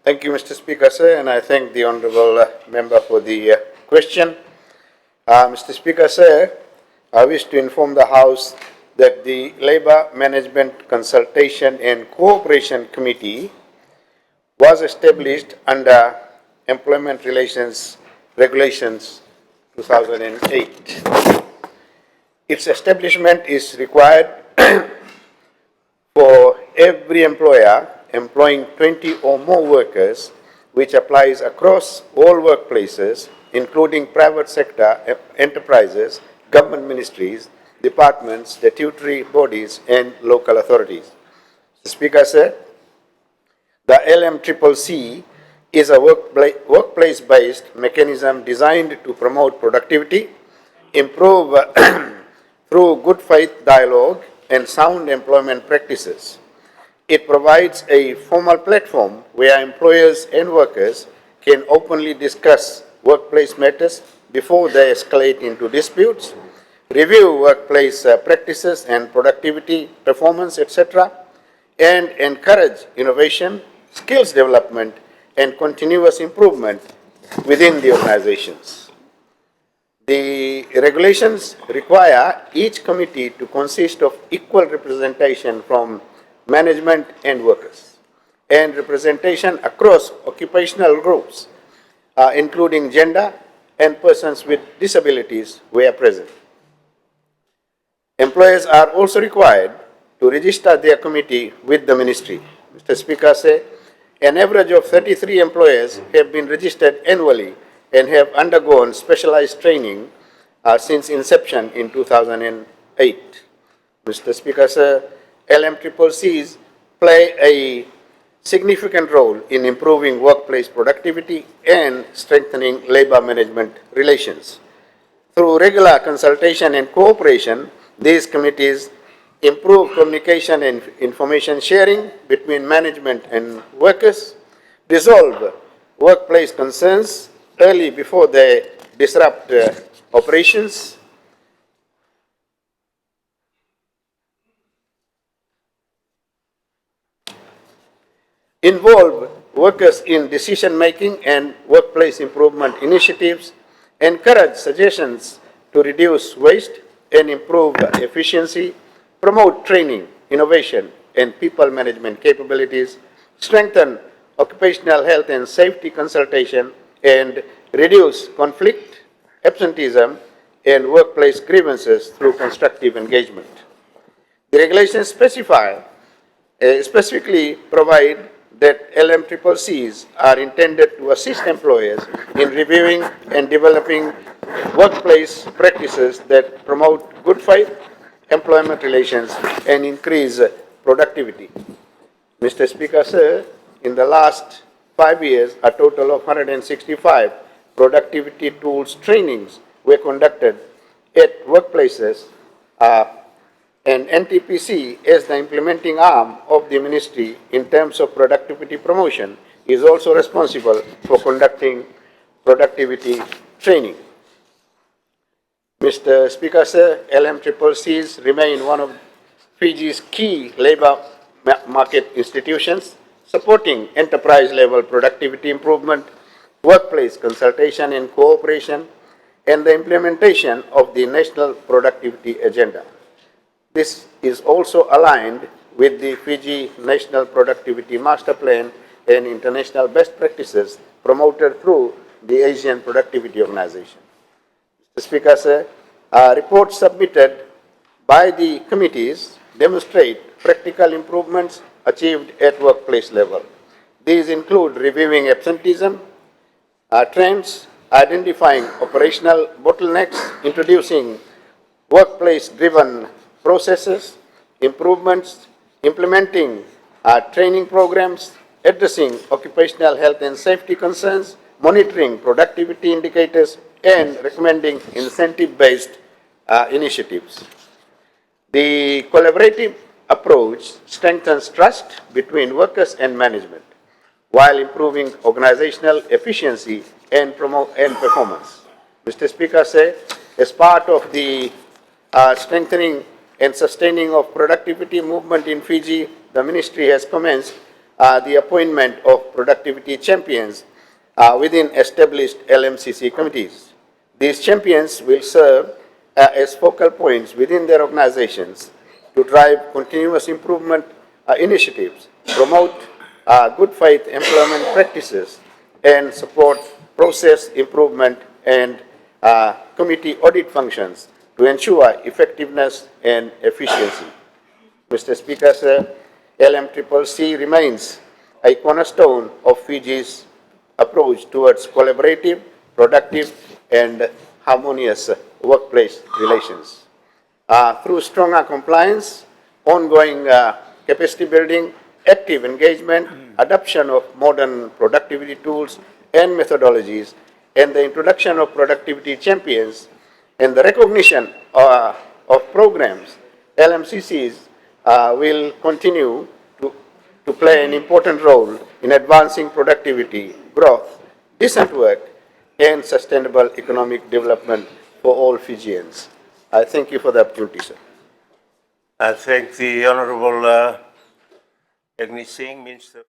Thank you, Mr. Speaker, sir, and I thank the Honourable Member for the question. Mr. Speaker, sir, I wish to inform the House that the Labour Management Consultation and Cooperation Committee was established under Employment Relations Regulations 2008. Its establishment is required for every employer employing 20 or more workers, which applies across all workplaces, including private sector enterprises, government ministries, departments, statutory bodies, and local authorities. The Speaker said, the LMCCC is a workplace-based mechanism designed to promote productivity, improve through good faith dialogue, and sound employment practices. It provides a formal platform where employers and workers can openly discuss workplace matters before they escalate into disputes, review workplace practices and productivity, performance, etc., and encourage innovation, skills development, and continuous improvement within the organizations. The regulations require each committee to consist of equal representation from management and workers, and representation across occupational groups, including gender and persons with disabilities where present. Employers are also required to register their committee with the ministry. Mr. Speaker said, an average of 33 employers have been registered annually and have undergone specialized training since inception in 2008. Mr. Speaker, sir, LMCCCs play a significant role in improving workplace productivity and strengthening labor management relations. Through regular consultation and cooperation, these committees improve communication and information sharing between management and workers, resolve workplace concerns early before they disrupt operations, involve workers in decision-making and workplace improvement initiatives, encourage suggestions to reduce waste and improve efficiency, promote training, innovation, and people management capabilities, strengthen occupational health and safety consultation, and reduce conflict, absenteeism, and workplace grievances through constructive engagement. The regulations specifically provide that LMCCCs are intended to assist employers in reviewing and developing workplace practices that promote good faith employment relations and increase productivity. Mr. Speaker, sir, in the last 5 years, a total of 165 productivity tools trainings were conducted at workplaces, and NTPC, as the implementing arm of the ministry in terms of productivity promotion, is also responsible for conducting productivity training. Mr. Speaker, sir, LMCCCs remain one of Fiji's key labor market institutions, supporting enterprise-level productivity improvement, workplace consultation and cooperation, and the implementation of the National Productivity Agenda. This is also aligned with the Fiji National Productivity Master Plan and international best practices promoted through the Asian Productivity Organization. Mr. Speaker, sir, reports submitted by the committees demonstrate practical improvements achieved at workplace level. These include reviewing absenteeism trends, identifying operational bottlenecks, introducing workplace-driven processes, improvements, implementing training programs, addressing occupational health and safety concerns, monitoring productivity indicators, and recommending incentive-based initiatives. The collaborative approach strengthens trust between workers and management, while improving organizational efficiency and performance. Mr. Speaker, said, as part of the strengthening and sustaining of productivity movement in Fiji, the Ministry has commenced the appointment of productivity champions within established LMCC committees. These champions will serve as focal points within their organizations to drive continuous improvement initiatives, promote good faith employment practices, and support process improvement and committee audit functions to ensure effectiveness and efficiency. Mr. Speaker, sir, LMCCC remains a cornerstone of Fiji's approach towards collaborative, productive, and harmonious workplace relations. Through stronger compliance, ongoing capacity building, active engagement, adoption of modern productivity tools and methodologies, and the introduction of productivity champions, and the recognition of programs, LMCCs will continue to play an important role in advancing productivity, growth, decent work, and sustainable economic development for all Fijians. I thank you for the opportunity, sir. I thank the Honourable Agni Singh, Minister.